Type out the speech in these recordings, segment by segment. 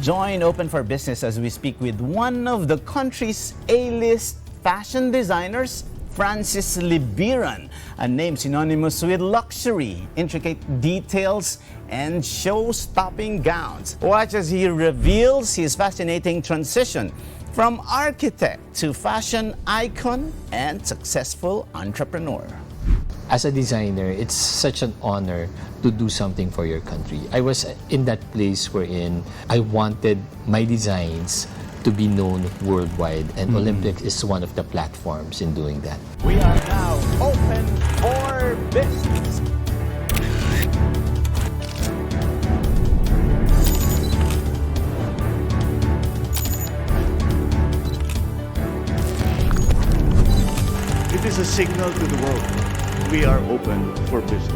Join Open for Business as we speak with one of the country's A-list fashion designers, Francis Libiran, a name synonymous with luxury, intricate details, and show-stopping gowns. Watch as he reveals his fascinating transition from architect to fashion icon and successful entrepreneur. As a designer, it's such an honor to do something for your country. I was in that place wherein I wanted my designs to be known worldwide, and Olympics is one of the platforms in doing that. We are now open for business. It is a signal to the world. We are open for business.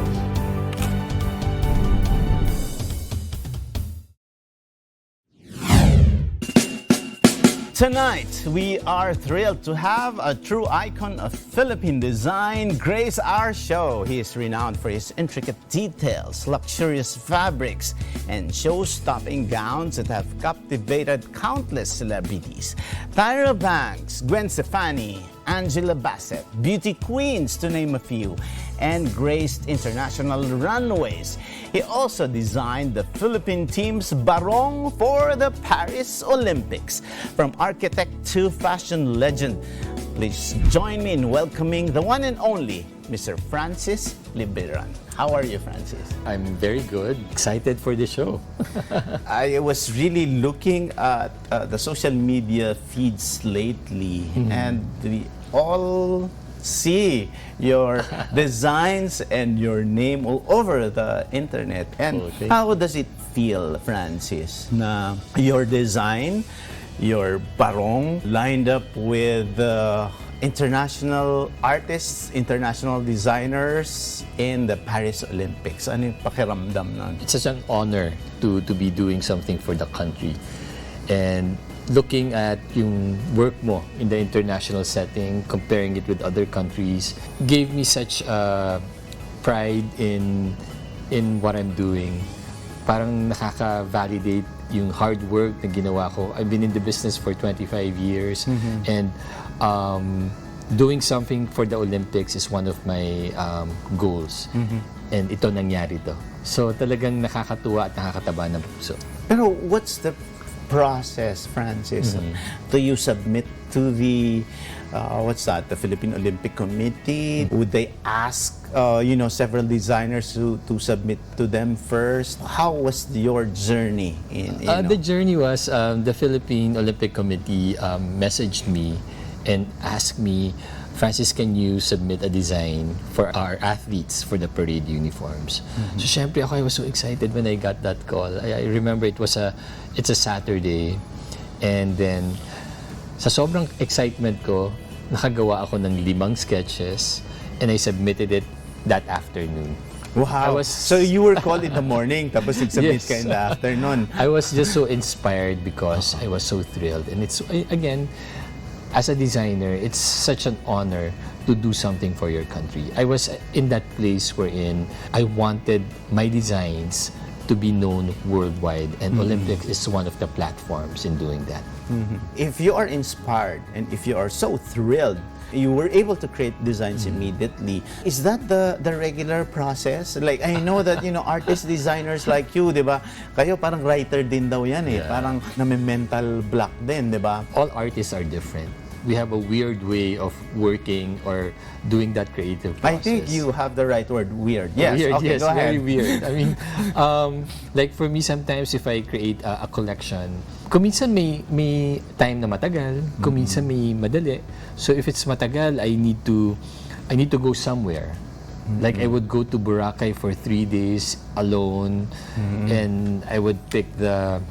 Tonight, we are thrilled to have a true icon of Philippine design grace our show. He is renowned for his intricate details, luxurious fabrics, and show-stopping gowns that have captivated countless celebrities. Tyra Banks, Gwen Stefani, Angela Bassett, beauty queens to name a few, and graced international runways. He also designed the Philippine team's barong for the Paris Olympics. From architect to fashion legend, please join me in welcoming the one and only Mr. Francis Libiran. How are you, Francis? I'm very good, excited for the show. I was really looking at the social media feeds lately, and we all see your designs and your name all over the internet. And how does it feel, Francis, na your design, your barong lined up with international artists, international designers in the Paris Olympics? Ano yung pakiramdam nun? It's such an honor to be doing something for the country. And looking at yung work mo in the international setting, comparing it with other countries, gave me such pride in what I'm doing. Parang nakaka-validate yung hard work na ginawa ko. I've been in the business for 25 years, and doing something for the Olympics is one of my goals. And ito nangyari to. So talagang nakakatuwa at nakakataba ng puso. Pero what's the process, Francis, do you submit to the the Philippine Olympic Committee? Would they ask several designers to submit to them first? How was your journey in The journey was the Philippine Olympic Committee messaged me and asked me, Francis, can you submit a design for our athletes for the parade uniforms? So syempre ako, I was so excited when I got that call. I remember it's a Saturday, and then sa sobrang excitement ko, nakagawa ako ng 5 sketches, and I submitted it that afternoon. Wow! So you were called in the morning, tapos nag-submit ka in the afternoon. I was just so inspired because I was so thrilled, and it's again, as a designer, it's such an honor to do something for your country. I was in that place wherein I wanted my designs to be known worldwide, and Olympics is one of the platforms in doing that. If you are inspired and if you are so thrilled, you were able to create designs immediately. Is that the regular process? Like, I know that, artist designers like you, di ba? Kayo parang writer din daw yan eh. Parang mental block din, di ba? All artists are different. We have a weird way of working or doing that creative process. I think you have the right word, weird. Yes, weird, okay, yes, go ahead. very weird. I mean, like for me, sometimes if I create a collection, kuminsan may time na matagal, kuminsan may madali. So if it's matagal, I need to go somewhere. Like I would go to Boracay for 3 days alone, and I would pick the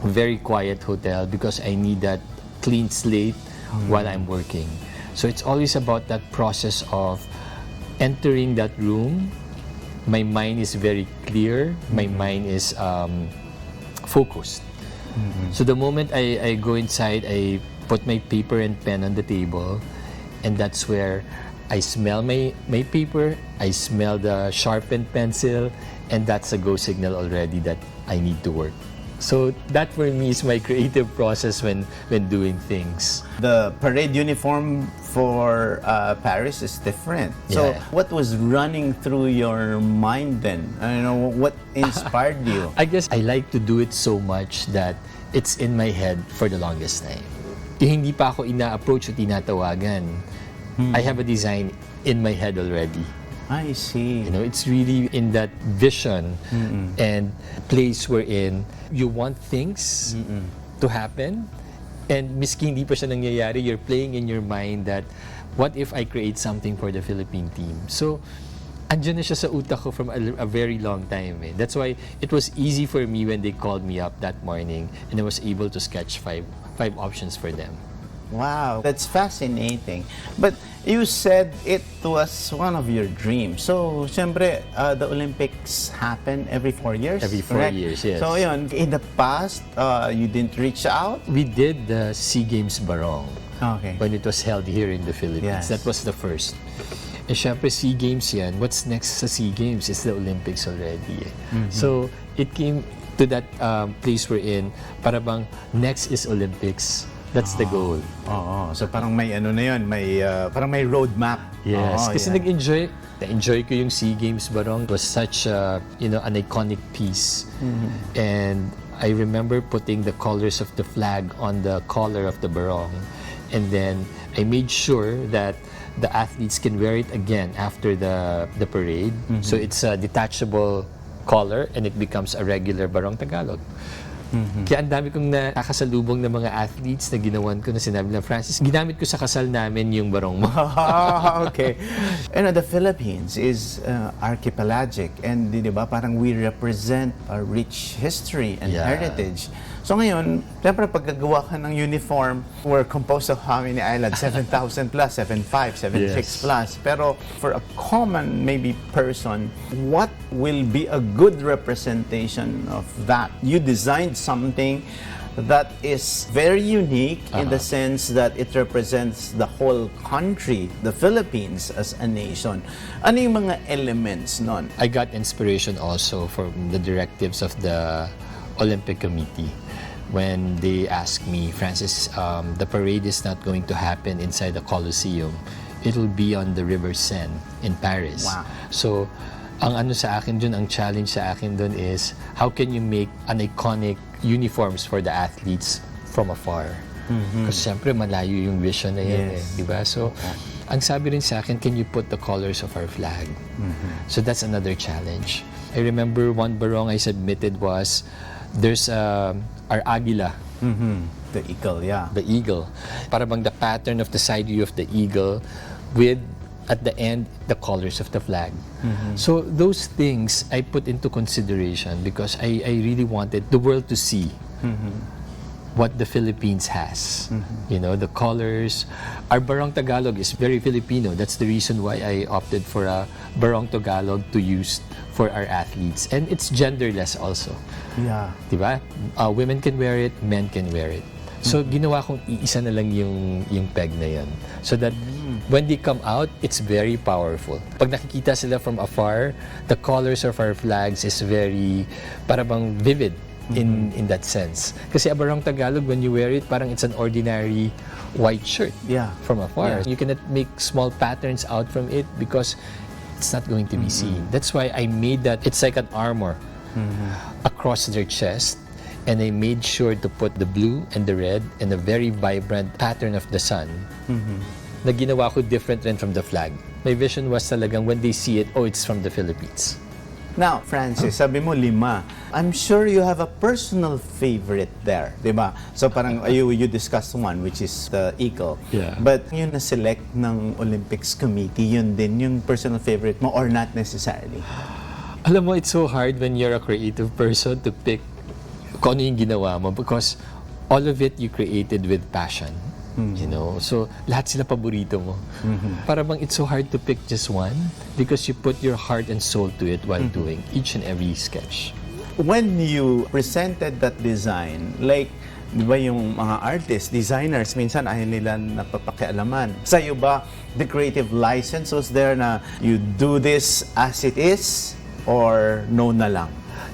very quiet hotel because I need that clean slate while I'm working. So it's always about that process of entering that room. My mind is very clear. My mind is focused. So the moment I go inside, I put my paper and pen on the table, and that's where I smell my paper, I smell the sharpened pencil, and that's a go signal already that I need to work. So that for me is my creative process when doing things. The parade uniform for Paris is different. So Yeah. what was running through your mind then? I know what inspired you. I guess I like to do it so much that it's in my head for the longest time. Yung hindi pa ako ina-approach o tinatawagan, I have a design in my head already. I see. You know, it's really in that vision and place wherein you want things to happen, and miski hindi pa siya nangyayari, you're playing in your mind that what if I create something for the Philippine team? So, andyan na siya sa utak ko from a very long time. Eh. That's why it was easy for me when they called me up that morning and I was able to sketch five options for them. Wow, that's fascinating. But you said it was one of your dreams. So, siyempre, the Olympics happen every 4 years? Every 4 correct? years, yes. So, yun, in the past, you didn't reach out? We did the SEA Games Barong Okay. when it was held here in the Philippines. Yes. That was the first. Eh, syempre, SEA Games yan. What's next sa SEA Games is the Olympics already. Eh. So, it came to that place we're in, para bang next is Olympics. That's the goal. Oo. So, parang may ano na yun, may, parang may roadmap. Yes. Oo, Kasi yeah. na-enjoy ko yung SEA Games Barong. It was such an iconic piece. And I remember putting the colors of the flag on the collar of the barong. And then I made sure that the athletes can wear it again after the parade. So it's a detachable collar and it becomes a regular Barong Tagalog. Kaya ang dami kong nakakasalubong ng mga athletes na ginawan ko na sinabi lang, Francis, ginamit ko sa kasal namin yung barong mo. Okay. You know, the Philippines is archipelagic and di ba parang we represent a rich history and Yeah. heritage. So ngayon, siyempre pagkagawa ka ng uniform, we're composed of how many islands? 7,000 plus, 7,500, 7,600 Yes. plus. Pero for a common maybe person, what will be a good representation of that? You designed something that is very unique in the sense that it represents the whole country, the Philippines as a nation. Ano yung mga elements nun? I got inspiration also from the directives of the Olympic Committee when they asked me, Francis, the parade is not going to happen inside the Colosseum. It'll be on the River Seine in Paris. Wow. So, ang ano sa akin dun, ang challenge sa akin dun is, how can you make an iconic uniforms for the athletes from afar? Kasi syempre malayo yung vision na yan. Yes. Di ba? So, ang sabi rin sa akin, can you put the colors of our flag? So that's another challenge. I remember one barong I submitted was, there's our Águila, The eagle, yeah. the eagle. Para bang the pattern of the side view of the eagle with, at the end, the colors of the flag. So those things I put into consideration because I really wanted the world to see what the Philippines has. You know, the colors. Our Barong Tagalog is very Filipino. That's the reason why I opted for a Barong Tagalog to use for our athletes. And it's genderless also. Yeah. Diba? Women can wear it, men can wear it. So, ginawa kong iisa na lang yung peg na yan. So that when they come out, it's very powerful. Pag nakikita sila from afar, the colors of our flags is very, para bang vivid in that sense. Kasi a Barong Tagalog, when you wear it, parang it's an ordinary white shirt Yeah. from afar. Yeah. You cannot make small patterns out from it because it's not going to be seen. That's why I made that, it's like an armor across their chest. And I made sure to put the blue and the red and a very vibrant pattern of the sun na ginawa ko different rin from the flag. My vision was talagang when they see it, oh, it's from the Philippines. Now, Francis, sabi mo 5. I'm sure you have a personal favorite there, di ba? So parang you discussed one, which is the eagle. Yeah. But yung na-select ng Olympics Committee, yun din yung personal favorite mo or not necessarily? Alam mo, it's so hard when you're a creative person to pick kung ano yung ginawa mo because all of it you created with passion. You know? So, lahat sila paborito mo. Para bang it's so hard to pick just one because you put your heart and soul to it while doing each and every sketch. When you presented that design, like, di ba yung mga artists, designers, minsan ayaw nila napapakialaman. Sa'yo ba, the creative license was there na you do this as it is or no na lang?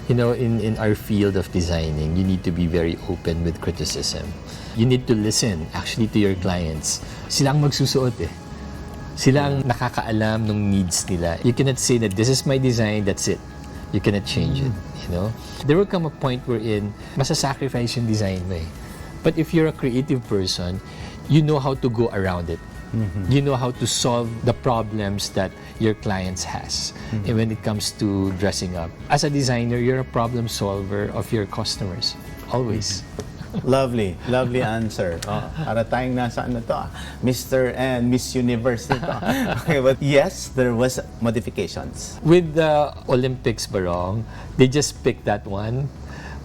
You know, in our field of designing, you need to be very open with criticism. You need to listen actually to your clients. Sila ang magsusuot eh. Sila ang nakakaalam ng needs nila. You cannot say that this is my design, that's it. You cannot change it, you know. There will come a point wherein masasacrifice yung design mo eh. But if you're a creative person, you know how to go around it. You know how to solve the problems that your clients has. And when it comes to dressing up, as a designer, you're a problem solver of your customers. Always. Lovely answer. Para tayong nasa ano to, Mr. and Miss Universe nito. Okay, but yes, there was modifications. With the Olympics, Barong, they just picked that one.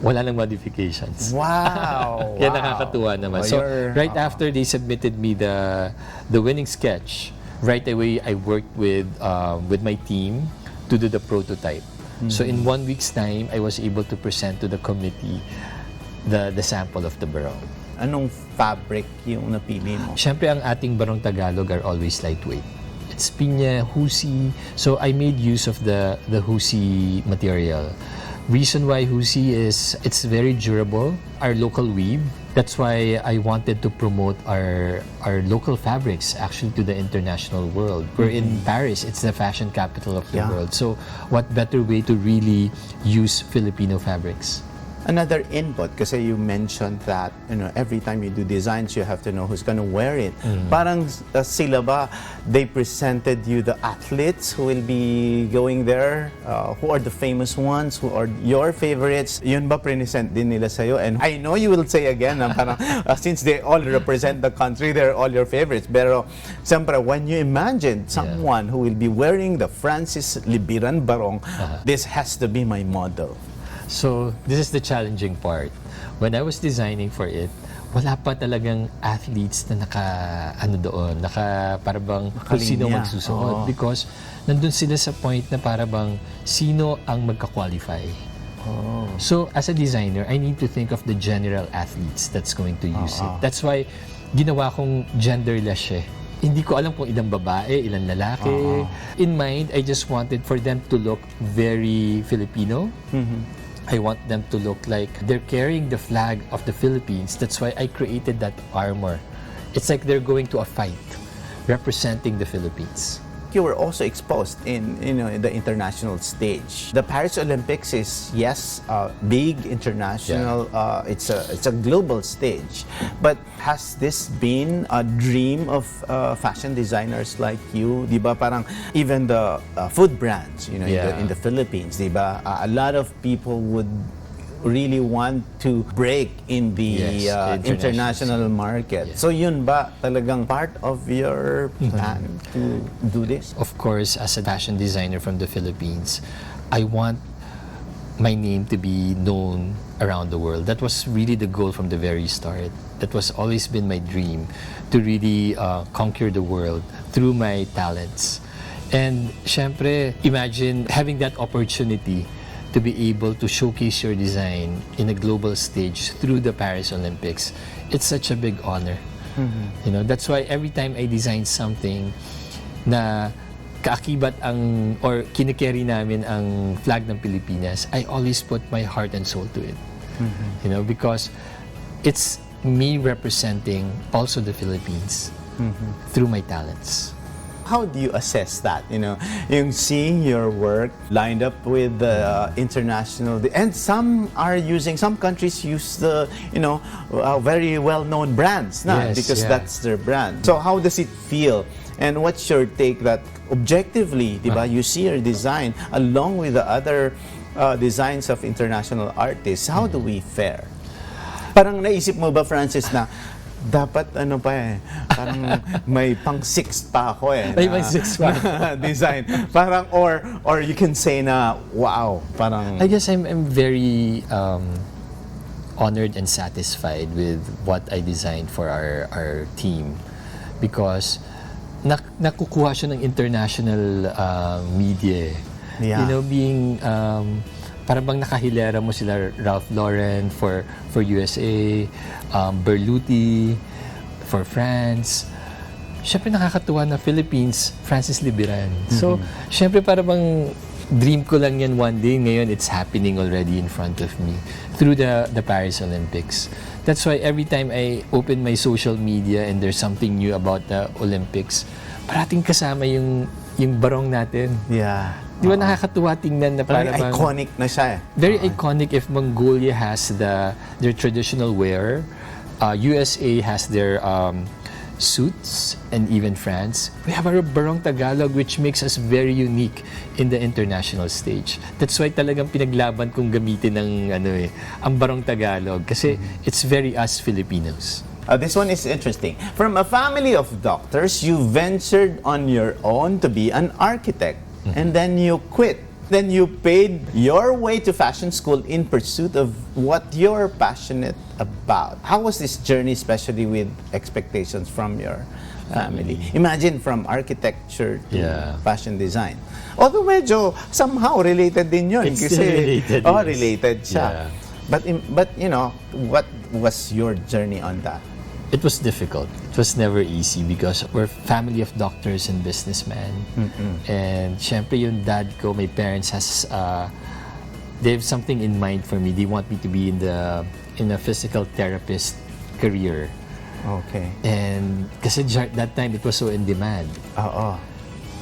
Wala nang modifications. Wow! Kaya nakakatuwa naman. So, right after they submitted me the winning sketch, right away I worked with my team to do the prototype. So, in 1 week's time, I was able to present to the committee the sample of the barong. Anong fabric yung napili mo? Siyempre, ang ating barong Tagalog are always lightweight. It's pinya, husi. So, I made use of the husi material. Reason why husi is it's very durable, our local weave. That's why I wanted to promote our local fabrics actually to the international world. We're in Paris, it's the fashion capital of the world. So what better way to really use Filipino fabrics? Another input, kasi you mentioned that every time you do designs, you have to know who's gonna wear it. Parang sila ba, they presented you the athletes who will be going there, who are the famous ones, who are your favorites. Yun ba present din nila sa'yo? And I know you will say again, na parang, since they all represent the country, they're all your favorites. Pero, siyempre, when you imagine someone who will be wearing the Francis Libiran barong, this has to be my model. So, this is the challenging part. When I was designing for it, wala pa talagang athletes na parabang kung sino magsusuot. Because nandun sila sa point na parabang sino ang magka-qualify. So, as a designer, I need to think of the general athletes that's going to use it. That's why, ginawa kong genderless eh. Hindi ko alam kung ilang babae, ilang lalaki. In mind, I just wanted for them to look very Filipino. I want them to look like they're carrying the flag of the Philippines. That's why I created that armor. It's like they're going to a fight representing the Philippines. You were also exposed in the international stage. The Paris Olympics is big international. It's a global stage. But has this been a dream of fashion designers like you? Diba parang even the food brands, in the Philippines, diba a lot of people would really want to break in the international market. So yun ba talagang part of your plan to do this? Of course, as a fashion designer from the Philippines, I want my name to be known around the world. That was really the goal from the very start. That was always been my dream, to really conquer the world through my talents. And syempre, imagine having that opportunity to be able to showcase your design in a global stage through the Paris Olympics. It's such a big honor. That's why every time I design something na kaakibat or kinikerry namin ang flag ng Pilipinas, I always put my heart and soul to it. Because it's me representing also the Philippines through my talents. How do you assess that? Yung seeing your work lined up with the international, and some countries use the, very well-known brands, because that's their brand. So how does it feel? And what's your take that objectively, diba, you see your design along with the other designs of international artists? How do we fare? Parang naisip mo ba, Francis, na dapat parang may pang 6 pa ako May pang 6 pa. design. Parang or you can say na wow, parang I guess I'm very honored and satisfied with what I designed for our team, because nakukuha siya ng international media. Being parang bang nakahilera mo sila Ralph Lauren for USA, Berluti for France. Siyempre nakakatuwa na Philippines, Francis Libiran. So, siyempre parang bang dream ko lang yan one day. Ngayon, it's happening already in front of me through the Paris Olympics. That's why every time I open my social media and there's something new about the Olympics, parating kasama yung barong natin. Yeah. Di ba nakakatuwa tingnan na Very parang iconic na siya eh. very iconic. If Mongolia has their traditional wear, USA has their suits, and even France, we have our Barong Tagalog, which makes us very unique in the international stage. That's why talagang pinaglaban kong gamitin ng ang Barong Tagalog kasi it's very us Filipinos. This one is interesting. From a family of doctors, you ventured on your own to be an architect, and then you quit. Then you paid your way to fashion school in pursuit of what you're passionate about. How was this journey, especially with expectations from your family? Imagine from architecture to fashion design. Although medyo somehow related din yun. It's still related. Oh, Yes. related siya. Yeah. But you know, what was your journey on that? It was difficult. It was never easy because we're family of doctors and businessmen. And syempre yung dad ko, my parents they have something in mind for me. They want me to be in a physical therapist career. Okay. And kasi that time it was so in demand. Oo.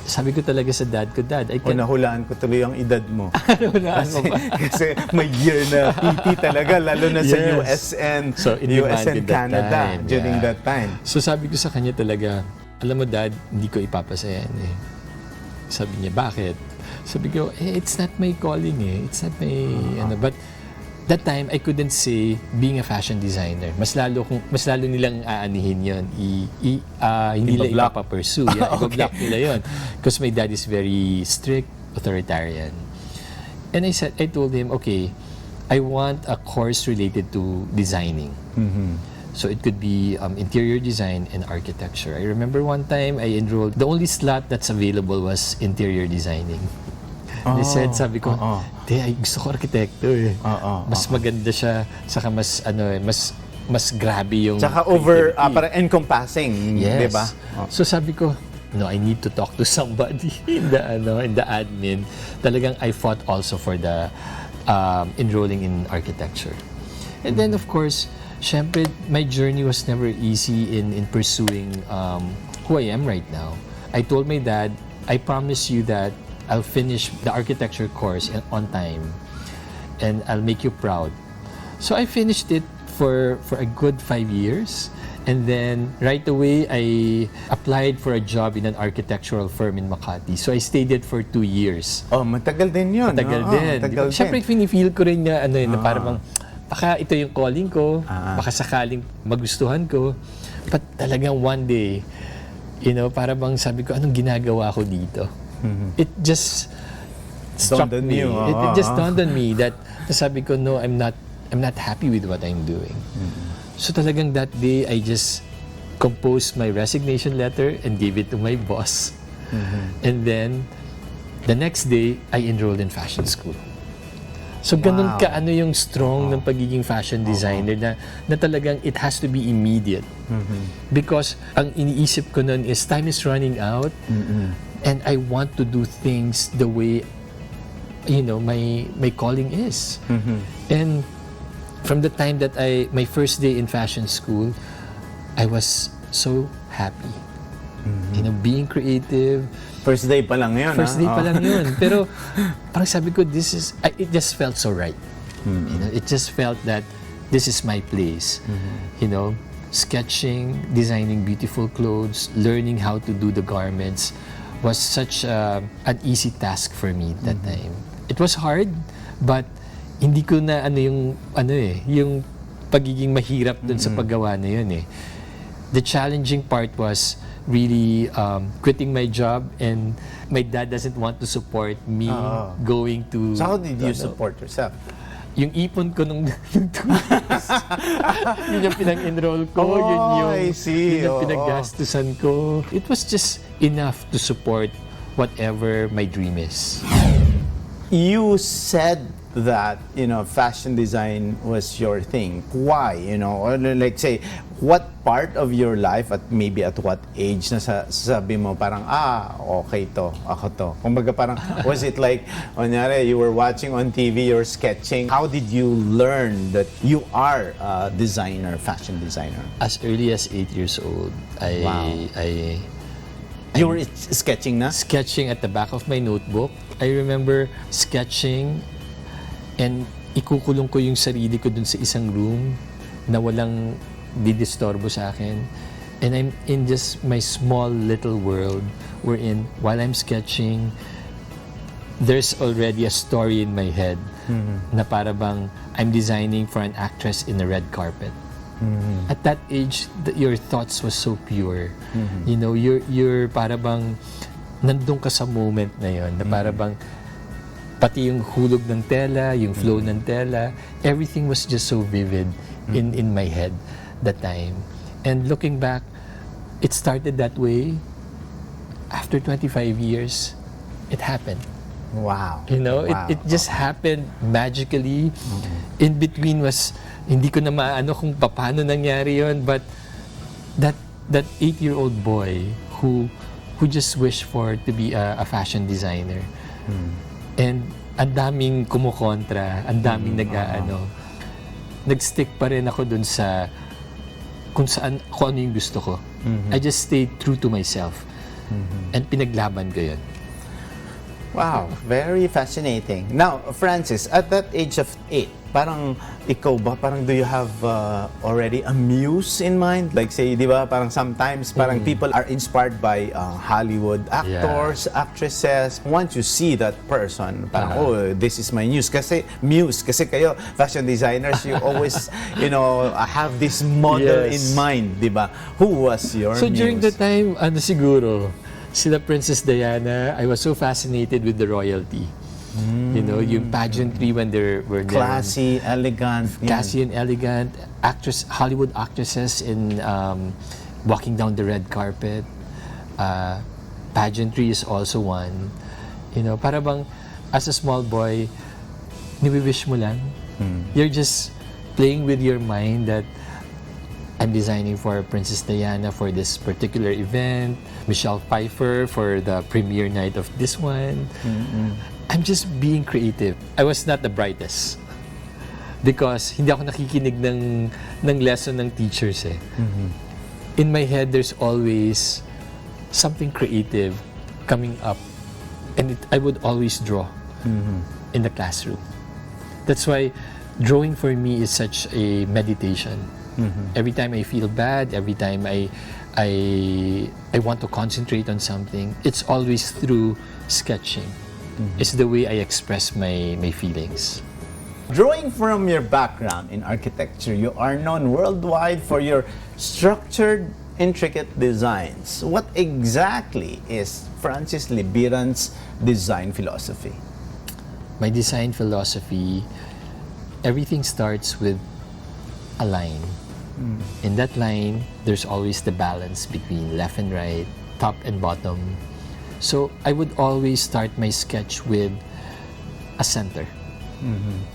Sabi ko talaga sa dad ko, Dad, I O can't... nahulaan ko tuloy ang edad mo. Nahulaan mo ba? Kasi may year na PT talaga, lalo na sa Yes. USN, So, in US demand and in that Canada time, during yeah. that time. So sabi ko sa kanya talaga, alam mo Dad, hindi ko ipapasa yan eh. Sabi niya, bakit? Sabi ko, it's not my calling eh. It's not my, But that time, I couldn't say being a fashion designer. Mas lalo nilang aanihin yun. Hindi nila ipapapursue. Yeah, i-block nila yun. Because my dad is very strict, authoritarian. And I told him, okay, I want a course related to designing. So it could be interior design and architecture. I remember one time I enrolled, the only slot that's available was interior designing. They said, sabi ko, ay gusto ko arkitekto eh. Mas maganda siya, saka mas grabe yung Tsaka parang encompassing, yes. di ba? So sabi ko, no, I need to talk to somebody in the admin. Talagang I fought also for the enrolling in architecture. And then of course, syempre, my journey was never easy in pursuing who I am right now. I told my dad, I promise you that I'll finish the architecture course on time and I'll make you proud. So I finished it for a good 5 years, and then right away I applied for a job in an architectural firm in Makati. So I stayed there for 2 years. Oh, matagal din yun. Matagal din. Matagal Siyempre, feel ko rin na, na parang baka ito yung calling ko, baka sakaling magustuhan ko. But talagang one day, para bang sabi ko, anong ginagawa ko dito? It just struck me. It just dawned on me that sabi ko, no, I'm not happy with what I'm doing. So talagang that day, I just composed my resignation letter and gave it to my boss. And then, the next day, I enrolled in fashion school. So ganun ka yung strong ng pagiging fashion designer na talagang it has to be immediate. Because ang iniisip ko nun is time is running out. And I want to do things the way, my calling is. And from the time that my first day in fashion school, I was so happy. Being creative. First day pa lang yun. First day pa lang yun. Pero parang sabi ko, it just felt so right. It just felt that this is my place. Sketching, designing beautiful clothes, learning how to do the garments was such an easy task for me that time. It was hard, but hindi ko na yung pagiging mahirap dun sa paggawa na yun eh. The challenging part was really quitting my job, and my dad doesn't want to support me going to... So how did you support yourself? Yung ipon ko nung 2 years, yun yung pinag-enroll ko, I see. yun yung pinag-gastusan ko. It was just enough to support whatever my dream is. You said that, fashion design was your thing? Why? Or like say, what part of your life at maybe at what age na sabi mo parang, okay to, ako to. Kumbaga parang, was it like, kunyari, you were watching on TV, you're sketching. How did you learn that you are a designer, fashion designer? As early as 8 years old, You were sketching na? Sketching at the back of my notebook. I remember sketching and ikukulong ko yung sarili ko dun sa isang room na walang didisturbo sa akin. And I'm in just my small little world wherein while I'm sketching, there's already a story in my head na para bang I'm designing for an actress in a red carpet. At that age, your thoughts was so pure. You're para bang nandun ka sa moment na yon, na para bang pati yung hulog ng tela, yung flow ng tela, everything was just so vivid in my head that time. And looking back, it started that way. After 25 years, it happened. Wow. Wow. It just happened magically. In between was, hindi ko na maano kung paano nangyari yon, but that 8-year-old boy who just wished for to be a fashion designer. And ang daming kumukontra, ang daming nag-stick pa rin ako dun sa kung ano yung gusto ko. I just stayed true to myself. And pinaglaban ko yun. Wow, very fascinating. Now, Francis, at that age of 8, parang ikaw ba, parang do you have already a muse in mind? Like say, di ba, parang sometimes parang people are inspired by Hollywood actors, actresses. Once you see that person, parang, this is my muse. Kasi kayo, fashion designers, you always, have this model in mind, di ba? Who was your muse? So during the time, siguro, sila Princess Diana, I was so fascinated with the royalty. Yung pageantry when they were classy, elegant. Classy and elegant. Hollywood actresses in walking down the red carpet. Pageantry is also one. Para bang, as a small boy, niwiwish mo lang. You're just playing with your mind that I'm designing for Princess Diana for this particular event, Michelle Pfeiffer for the premiere night of this one. I'm just being creative. I was not the brightest because hindi ako nakikinig ng lesson ng teachers eh. In my head, there's always something creative coming up, and I would always draw in the classroom. That's why drawing for me is such a meditation. Every time I feel bad, every time I want to concentrate on something, it's always through sketching. It's the way I express my feelings. Drawing from your background in architecture, you are known worldwide for your structured, intricate designs. What exactly is Francis Libiran's design philosophy? My design philosophy, everything starts with a line. In that line, there's always the balance between left and right, top and bottom. So I would always start my sketch with a center.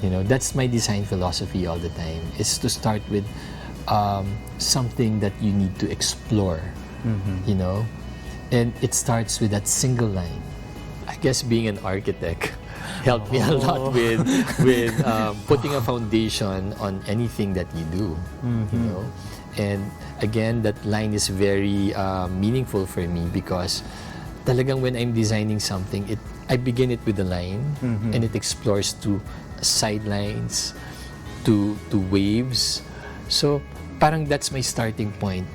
That's my design philosophy all the time. It's to start with something that you need to explore, and it starts with that single line. I guess being an architect helped me a lot with putting a foundation on anything that you do, And again, that line is very meaningful for me because talagang when I'm designing something, I begin it with a line and it explores to sidelines, to waves. So parang that's my starting point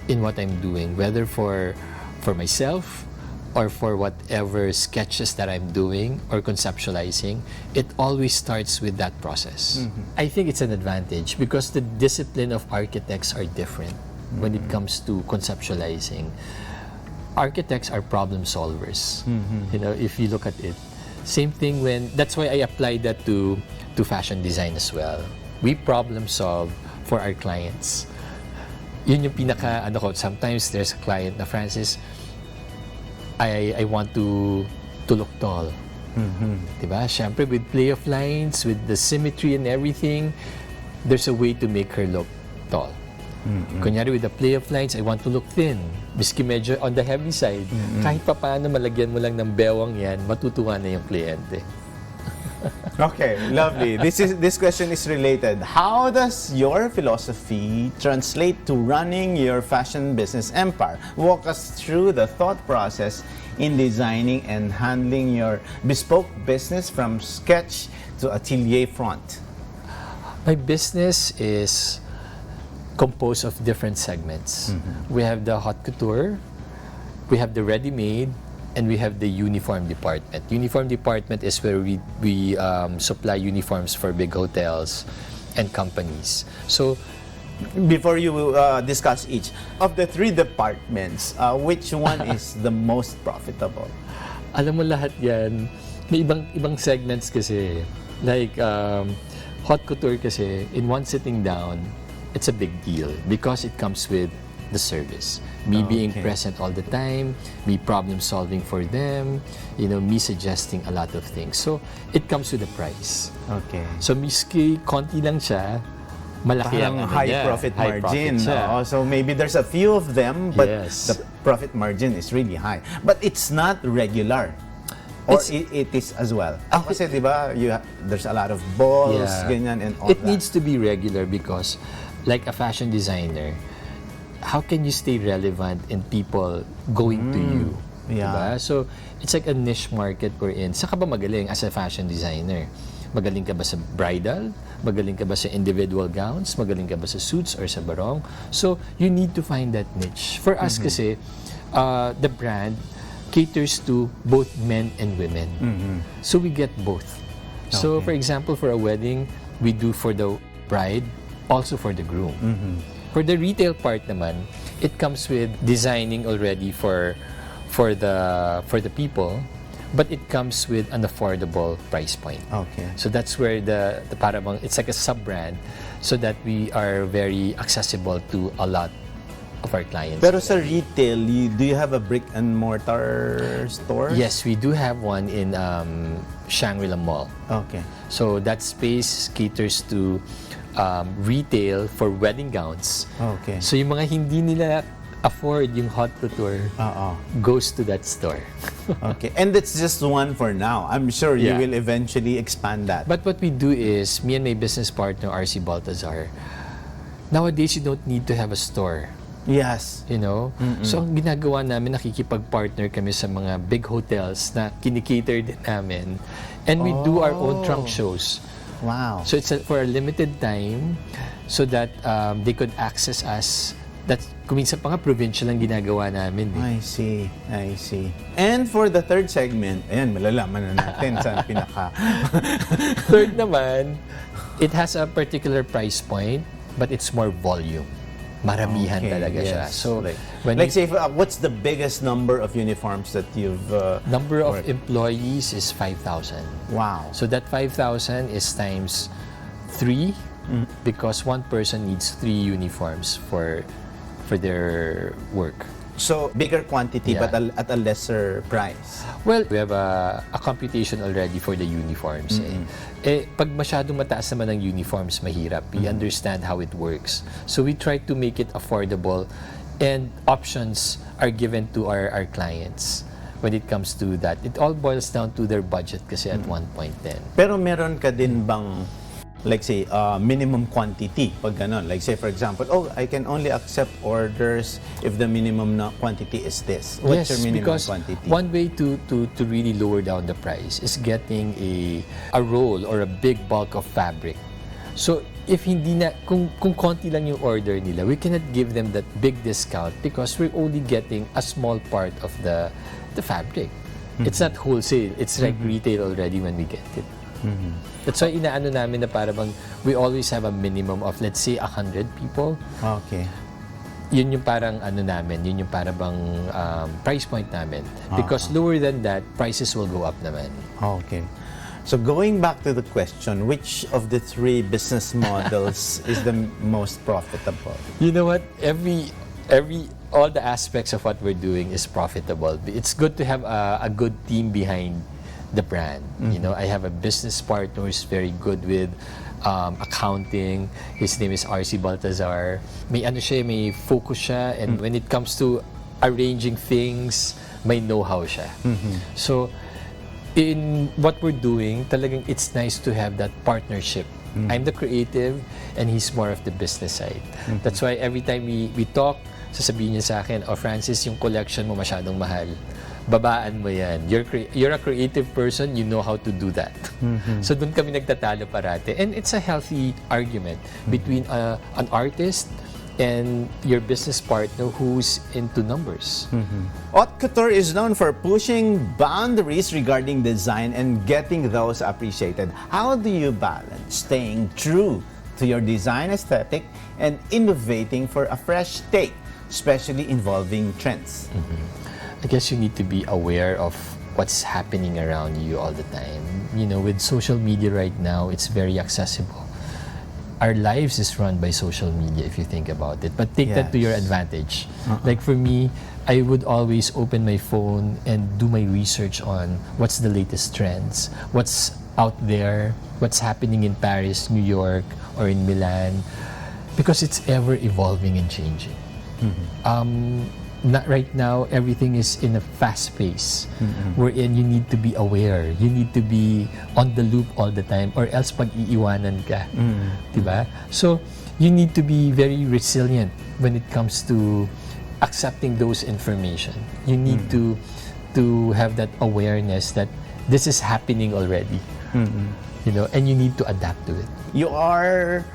in what I'm doing, whether for myself or for whatever sketches that I'm doing or conceptualizing. It always starts with that process. I think it's an advantage because the discipline of architects are different when it comes to conceptualizing. Architects are problem solvers. If you look at it, same thing that's why I applied that to fashion design as well. We problem solve for our clients. Yun yung pinaka sometimes there's a client na, Francis, I want to look tall. Diba? Siyempre, with play of lines, with the symmetry and everything, there's a way to make her look tall. Kunyari, with the play of lines, I want to look thin. Miski medyo on the heavy side, kahit pa paano malagyan mo lang ng bewang yan, matutuwa na yung kliyente. Okay, lovely. This question is related. How does your philosophy translate to running your fashion business empire? Walk us through the thought process in designing and handling your bespoke business from sketch to atelier front. My business is composed of different segments. We have the haute couture, we have the ready-made, and we have the uniform department. Uniform department is where we supply uniforms for big hotels and companies. So, before you discuss each of the three departments, which one is the most profitable? alam mo lahat yan, may ibang segments kasi. Like, haute couture kasi, in one sitting down, it's a big deal because it comes with the service. Me being present all the time, me problem solving for them, me suggesting a lot of things. So, it comes with a price. Okay. So, miski konti lang siya, malaki ang high profit margin. So, maybe there's a few of them, but the profit margin is really high. But it's not regular. Or it is as well. Kasi diba, there's a lot of balls, ganyan, and all it that. needs to be regular because, like a fashion designer, how can you stay relevant in people going to you? Diba? So, it's like a niche market we're in. Saan ka ba magaling as a fashion designer? Magaling ka ba sa bridal? Magaling ka ba sa individual gowns? Magaling ka ba sa suits or sa barong? So, you need to find that niche. For us kasi, the brand caters to both men and women. So, we get both. So, for example, for a wedding, we do for the bride, also for the groom. For the retail part naman, it comes with designing already for the people, but it comes with an affordable price point. Okay. So that's where the parang it's like a sub-brand, so that we are very accessible to a lot of our clients. Pero sa retail, do you have a brick and mortar store? Yes, we do have one in Shangri-La Mall. Okay. So that space caters to retail for wedding gowns. Okay. So yung mga hindi nila afford yung haute couture goes to that store. Okay. And that's just one for now. I'm sure you will eventually expand that. But what we do is, me and my business partner, RC Baltazar, nowadays you don't need to have a store. Yes. So ang ginagawa namin, nakikipag-partner kami sa mga big hotels na kinikater din namin. And we do our own trunk shows. Wow. So it's for a limited time so that they could access us. That's kuminsan pa nga provincial ang ginagawa namin. I see. And for the third segment, ayan, malalaman na natin saan pinaka. Third naman, it has a particular price point, but it's more volume. Maramihan talaga siya. So, say, what's the biggest number of uniforms that you've number of employees is 5,000. Wow. So that 5,000 is times 3 because one person needs 3 uniforms for their work. So, bigger quantity but at a lesser price. Well, we have a computation already for the uniforms. Pag masyadong mataas naman ang uniforms, mahirap. We understand how it works. So, we try to make it affordable and options are given to our clients when it comes to that. It all boils down to their budget kasi at one point then. Pero meron ka din bang, like say, minimum quantity pag ganon? Like say, for example, I can only accept orders if the minimum quantity is this. What's your minimum quantity? One way to really lower down the price is getting a roll or a big bulk of fabric. So, if hindi na, kung konti lang yung order nila, we cannot give them that big discount because we're only getting a small part of the fabric. It's not wholesale. It's like retail already when we get it. That's why inaano namin na parang we always have a minimum of, let's say, 100 people. Okay. Yun yung parang yun yung parang price point namin. Because lower than that, prices will go up naman. Okay. So going back to the question, which of the 3 business models is the most profitable? You know what? All the aspects of what we're doing is profitable. It's good to have a good team behind the brand. You know, I have a business partner who's very good with accounting. His name is RC Baltazar. May ano siya, may focus siya, and when it comes to arranging things, may know-how siya. So, in what we're doing, talagang it's nice to have that partnership. I'm the creative and he's more of the business side. That's why every time we talk, sasabihin niya sa akin, "Oh, Francis, yung collection mo masyadong mahal. Babaan mo yan. You're a creative person, you know how to do that." So doon kami nagtatalo parate. And it's a healthy argument between an artist and your business partner who's into numbers. Haute couture is known for pushing boundaries regarding design and getting those appreciated. How do you balance staying true to your design aesthetic and innovating for a fresh take, especially involving trends? I guess you need to be aware of what's happening around you all the time. You know, with social media right now, it's very accessible. Our lives is run by social media, if you think about it. But take that to your advantage. Like for me, I would always open my phone and do my research on what's the latest trends, what's out there, what's happening in Paris, New York, or in Milan, because it's ever evolving and changing. Not right now, everything is in a fast pace, wherein you need to be aware, you need to be on the loop all the time, or else pag-iiwanan ka. Diba? So, you need to be very resilient when it comes to accepting those information. You need to have that awareness that this is happening already. You know, and you need to adapt to it. You are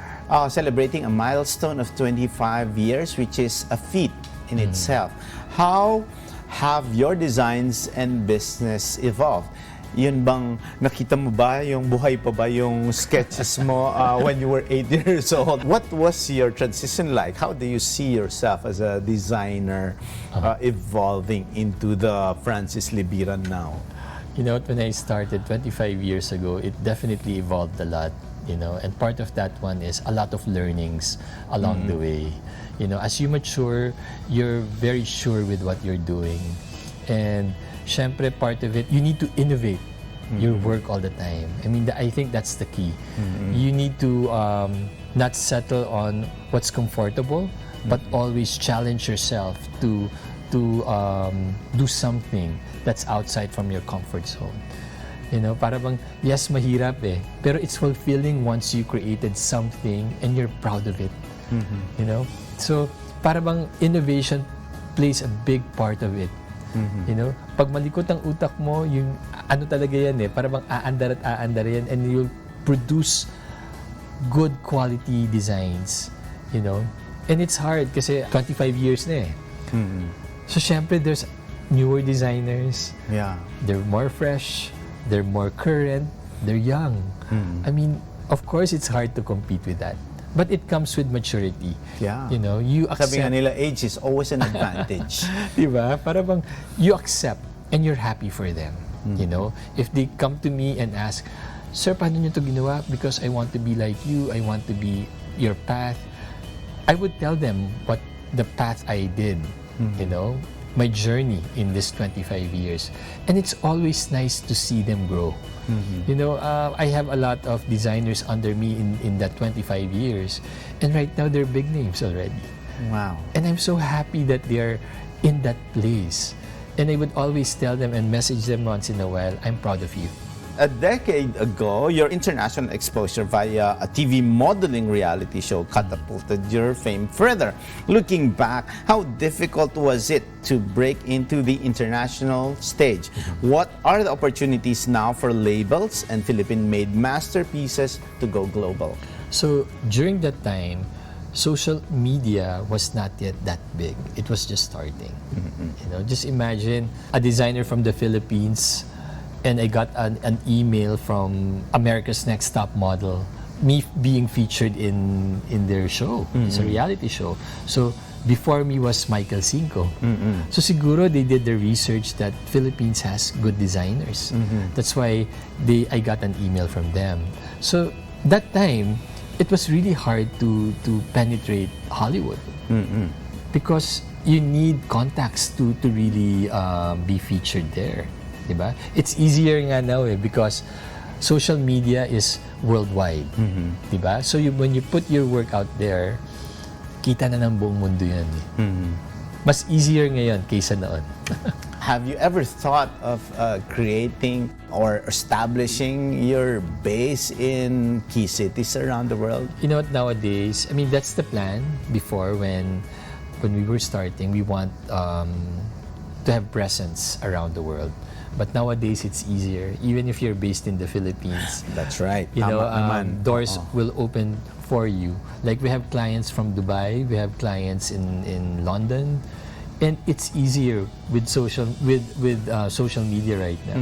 celebrating a milestone of 25 years, which is a feat in itself. How have your designs and business evolved? Yun bang nakita mo ba yung buhay pa ba yung sketches mo when you were 8 years old? What was your transition like? How do you see yourself as a designer evolving into the Francis Libiran now? You know, when I started 25 years ago, it definitely evolved a lot, you know, and part of that one is a lot of learnings along the way. You know, as you mature, you're very sure with what you're doing. And syempre, part of it, you need to innovate your work all the time. I mean, I think that's the key. You need to not settle on what's comfortable, but always challenge yourself to do something that's outside from your comfort zone. You know, para bang, yes, mahirap pero it's fulfilling once you created something and you're proud of it. You know? So, para bang innovation plays a big part of it. You know? Pag malikot ang utak mo, yung ano talaga yan para bang aandar at aandar yan, and you'll produce good quality designs. You know? And it's hard kasi 25 years na So, syempre, there's newer designers. Yeah. They're more fresh. They're more current. They're young. I mean, of course, it's hard to compete with that. But it comes with maturity. Yeah. You know, you accept. Sabi nga nila, age is always an advantage. Diba? Para bang you accept and you're happy for them. You know, if they come to me and ask, "Sir, paano nyo to ginawa? Because I want to be like you. I want to be your path." I would tell them what the path I did. You know, my journey in this 25 years. And it's always nice to see them grow. You know, I have a lot of designers under me in that 25 years. And right now, they're big names already. Wow. And I'm so happy that they're in that place. And I would always tell them and message them once in a while, "I'm proud of you." A decade ago, your international exposure via a TV modeling reality show catapulted your fame further. Looking back, how difficult was it to break into the international stage? What are the opportunities now for labels and Philippine-made masterpieces to go global? So during that time, social media was not yet that big. It was just starting. You know, just imagine a designer from the Philippines, and I got an email from America's Next Top Model, me being featured in their show. It's a reality show. So before me was Michael Cinco. So siguro they did the research that Philippines has good designers. That's why I got an email from them. So that time, it was really hard to penetrate Hollywood. Because you need contacts to really be featured there. Diba? It's easier nga now because social media is worldwide. Diba? So when you put your work out there, kita na ng buong mundo yan. Mas easier ngayon kaysa noon. Have you ever thought of creating or establishing your base in key cities around the world? You know what, nowadays, I mean, that's the plan. Before, when we were starting, we want to have presence around the world. But nowadays, it's easier. Even if you're based in the Philippines, That's right. you know, Tama naman. doors will open for you. Like we have clients from Dubai, we have clients in London, and it's easier with social media right now.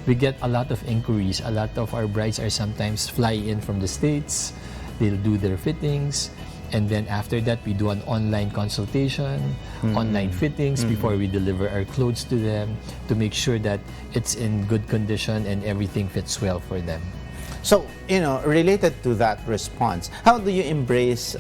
We get a lot of inquiries. A lot of our brides are sometimes fly in from the States. They'll do their fittings. And then after that, we do an online consultation, online fittings before we deliver our clothes to them to make sure that it's in good condition and everything fits well for them. So, you know, related to that response, how do you embrace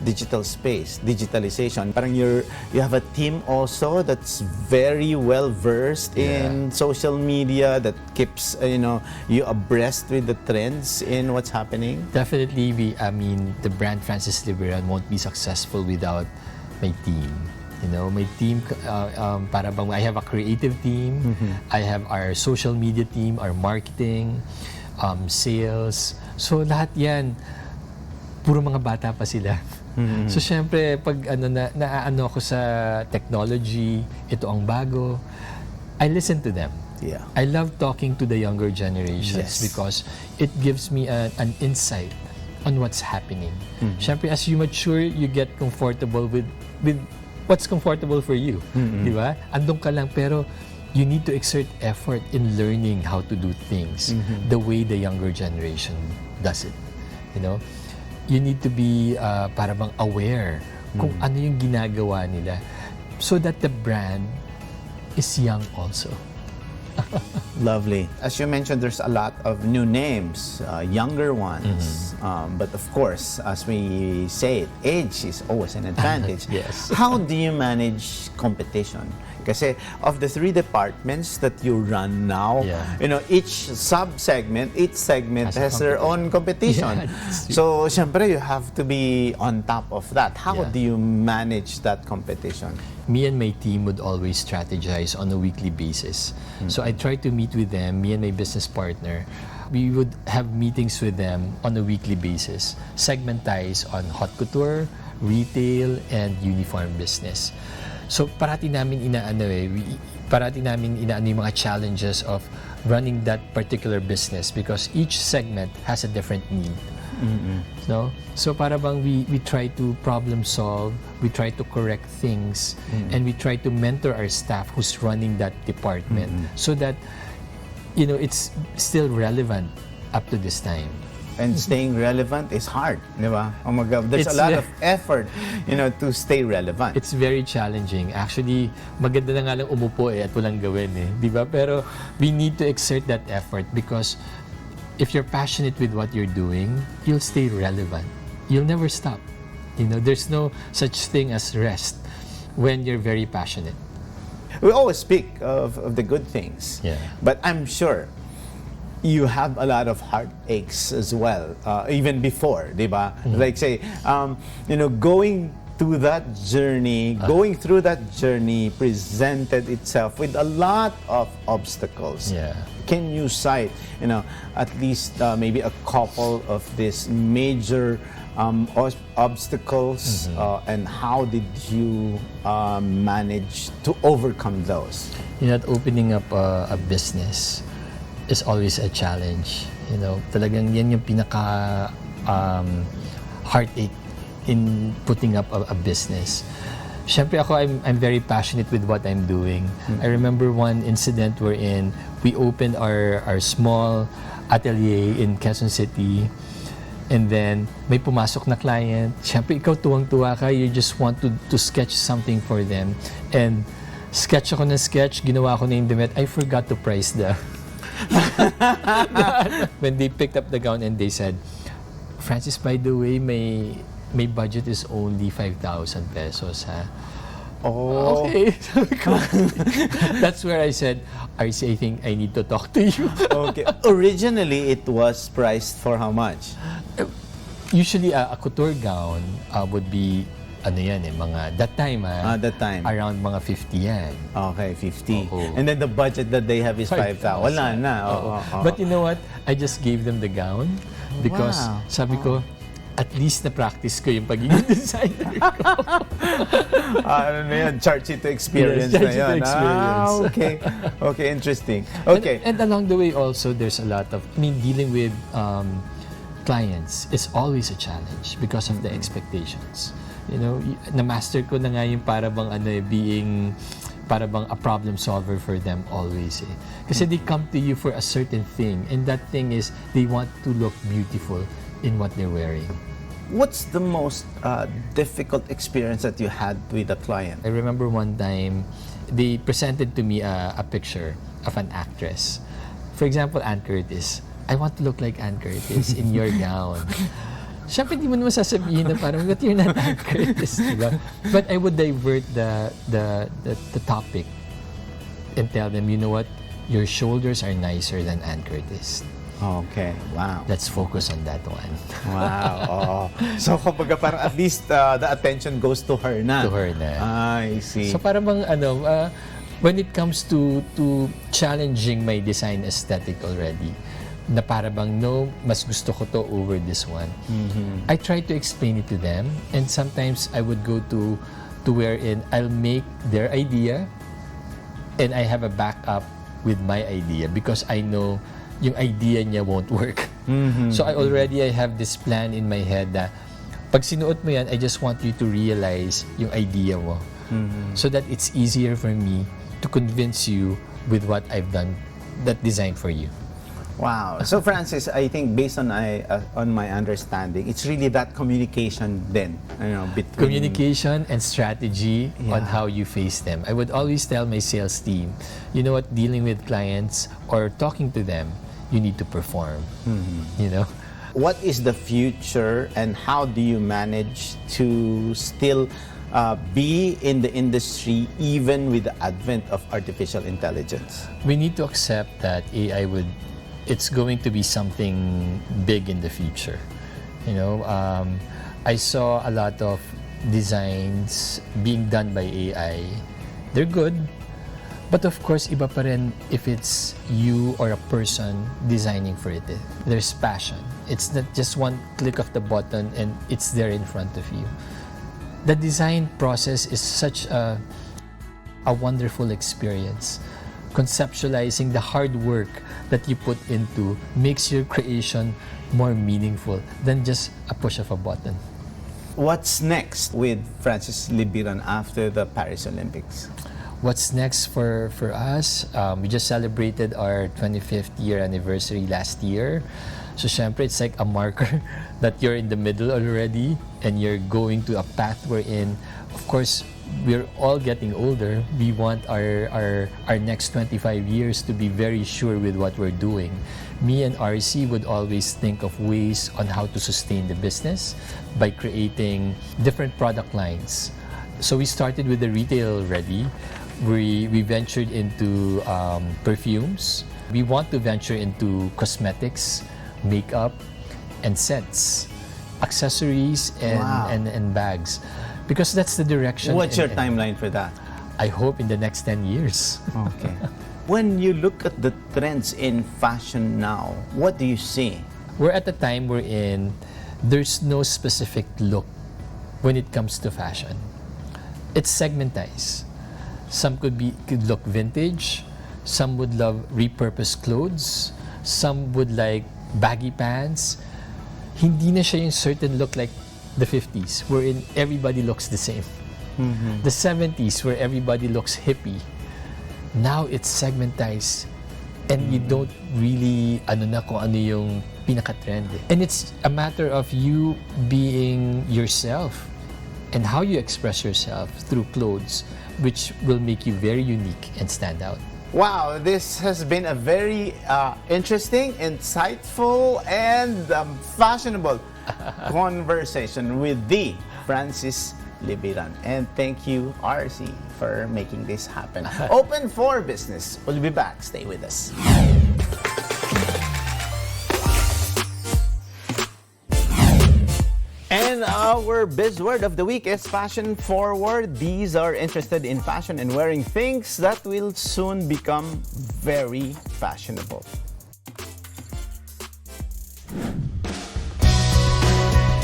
digital space, digitalization? Parang you have a team also that's very well versed in social media that keeps, you abreast with the trends in what's happening? Definitely, the brand Francis Libiran won't be successful without my team. You know, my team, para bang I have a creative team, I have our social media team, our marketing, sales. So lahat yan, puro mga bata pa sila. So syempre, pag naaano ako sa technology, ito ang bago, I listen to them. Yeah. I love talking to the younger generations because it gives me an insight on what's happening. Syempre, as you mature, you get comfortable with what's comfortable for you. Di ba? Andun ka lang, pero you need to exert effort in learning how to do things the way the younger generation does it. You know, you need to be para bang aware kung ano yung ginagawa nila so that the brand is young also. Lovely. As you mentioned, there's a lot of new names, younger ones. But of course, as we say it, age is always an advantage. Yes. How do you manage competition? Kasi of the 3 departments that you run now, each segment has their own competition. So, syempre, you have to be on top of that. How do you manage that competition? Me and my team would always strategize on a weekly basis. So I try to meet with them, me and my business partner. We would have meetings with them on a weekly basis, segmentized on haute couture, retail, and uniform business. So parati namin inaano yung mga challenges of running that particular business because each segment has a different need. No? So para bang we try to problem solve, we try to correct things, and we try to mentor our staff who's running that department so that it's still relevant up to this time. And staying relevant is hard, di ba? Oh my God, there's a lot of effort, to stay relevant. It's very challenging. Actually, maganda na nga lang umupo at walang gawin di ba? Pero we need to exert that effort because if you're passionate with what you're doing, you'll stay relevant. You'll never stop. There's no such thing as rest when you're very passionate. We always speak of the good things, but I'm sure you have a lot of heartaches as well, even before, di ba? Like say, going through that journey presented itself with a lot of obstacles. Can you cite, at least maybe a couple of these major obstacles, and how did you manage to overcome those? Opening up a business is always a challenge. Talagang yan yung pinaka heartache in putting up a business. Siyempre ako, I'm very passionate with what I'm doing. I remember one incident wherein we opened our small atelier in Quezon City, and then may pumasok na client. Siyempre ikaw tuwang-tuwa ka, you just want to sketch something for them. And sketch ako ng sketch, ginawa ko na yung damit, I forgot to price when they picked up the gown and they said, Francis, by the way, my budget is only 5,000 pesos, ha? Oh. Okay. That's where I said, RC, I think I need to talk to you. Okay. Originally, it was priced for how much? Usually, a couture gown would be, ano yan mga, that time, That time. around mga 50 yan. Okay, 50. Oo. And then the budget that they have is 5,000. Wala na. Oo. Oo. But you know what? I just gave them the gown because Wow. sabi ko, at least na-practice ko yung pagiging designer ko. Ano na yan? Charge it to experience Yes, na charge it to yan. experience. Okay. Okay, interesting. Okay. And along the way also, there's a lot of, dealing with clients is always a challenge because of the expectations. You know, na-master ko na nga yung para bang being para bang a problem solver for them always eh. Kasi they come to you for a certain thing, and that thing is they want to look beautiful in what they're wearing. What's the most difficult experience that you had with a client? I remember one time, they presented to me a picture of an actress. For example, Ann Curtis. I want to look like Ann Curtis in your gown. Siyempre, hindi mo naman sasabihin na parang, but you're not Ann Curtis, diba? But I would divert the topic and tell them, you know what? Your shoulders are nicer than Ann Curtis. Okay, wow. Let's focus on that one. Wow, oo. So, kumbaga parang at least the attention goes to her na. To her na. I see. So parang bang when it comes to challenging my design aesthetic already, na para bang no, mas gusto ko to over this one. I try to explain it to them, and sometimes I would go to wherein I'll make their idea and I have a backup with my idea because I know yung idea niya won't work. So I have this plan in my head that pag sinuot mo yan, I just want you to realize yung idea mo. So that it's easier for me to convince you with what I've done, that design for you. Wow. So, Francis, I think based on my understanding, it's really that communication then, between... Communication and strategy on Yeah. how you face them. I would always tell my sales team, you know what, dealing with clients or talking to them, you need to perform, you know? What is the future and how do you manage to still be in the industry even with the advent of artificial intelligence? We need to accept that AI it's going to be something big in the future. You know, I saw a lot of designs being done by AI. They're good, but of course, iba pa rin if it's you or a person designing for it. There's passion. It's not just one click of the button and it's there in front of you. The design process is such a wonderful experience. Conceptualizing the hard work that you put into makes your creation more meaningful than just a push of a button. What's next with Francis Libiran after the Paris Olympics? What's next for us? We just celebrated our 25th year anniversary last year. So syempre, it's like a marker that you're in the middle already and you're going to a path wherein, of course, we're all getting older. We want our next 25 years to be very sure with what we're doing. Me and RC would always think of ways on how to sustain the business by creating different product lines. So we started with the retail already. We ventured into perfumes. We want to venture into cosmetics, makeup, and scents, accessories, and, Wow. and bags. Because that's the direction. What's your timeline for that? I hope in the next 10 years. Okay. When you look at the trends in fashion now, what do you see? We're at the time we're in, there's no specific look when it comes to fashion. It's segmentized. Some could look vintage, some would love repurposed clothes, some would like baggy pants. Hindi na siya yung certain look like the 50s, wherein everybody looks the same. The 70s, where everybody looks hippie. Now it's segmentized, and you don't really kung ano yung pinaka-trend. And it's a matter of you being yourself and how you express yourself through clothes, which will make you very unique and stand out. Wow, this has been a very interesting, insightful, and fashionable conversation with the Francis Libiran. And thank you, RC, for making this happen. Open for Business. We'll be back. Stay with us. And our buzzword of the week is fashion forward. These are interested in fashion and wearing things that will soon become very fashionable.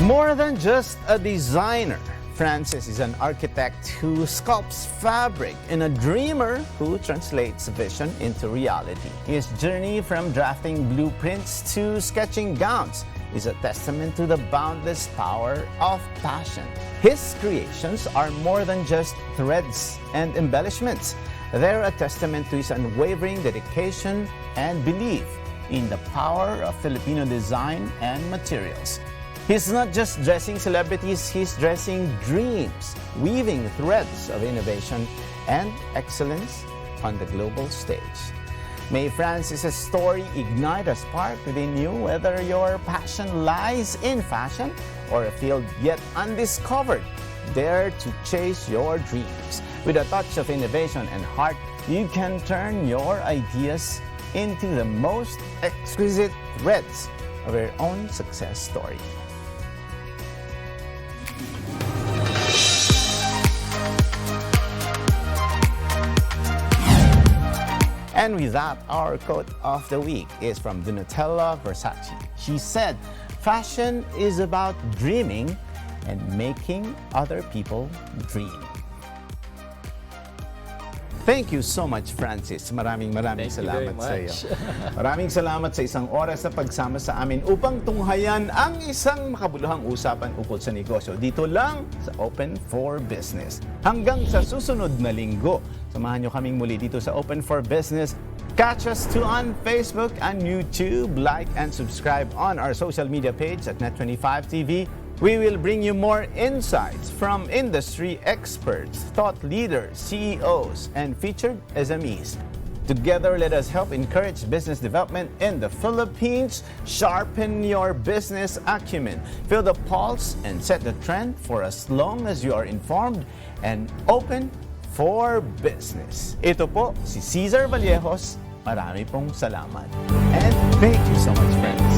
More than just a designer, Francis is an architect who sculpts fabric and a dreamer who translates vision into reality. His journey from drafting blueprints to sketching gowns is a testament to the boundless power of passion. His creations are more than just threads and embellishments. They're a testament to his unwavering dedication and belief in the power of Filipino design and materials. He's not just dressing celebrities, he's dressing dreams, weaving threads of innovation and excellence on the global stage. May Francis's story ignite a spark within you, whether your passion lies in fashion or a field yet undiscovered. Dare to chase your dreams. With a touch of innovation and heart, you can turn your ideas into the most exquisite threads of your own success story. And with that, our quote of the week is from Donatella Versace. She said, "Fashion is about dreaming and making other people dream." Thank you so much, Francis. Maraming Thank you salamat sa very iyo. much. Maraming salamat sa isang oras na pagsama sa amin upang tunghayan ang isang makabuluhang usapan ukol sa negosyo. Dito lang sa Open for Business. Hanggang sa susunod na linggo, samahan nyo kaming muli dito sa Open for Business. Catch us too on Facebook and YouTube. Like and subscribe on our social media page at Net25 TV. We will bring you more insights from industry experts, thought leaders, CEOs, and featured SMEs. Together, let us help encourage business development in the Philippines. Sharpen your business acumen. Feel the pulse and set the trend for as long as you are informed and open for business. Ito po si Cesar Vallejos. Marami pong salamat. And thank you so much, friends.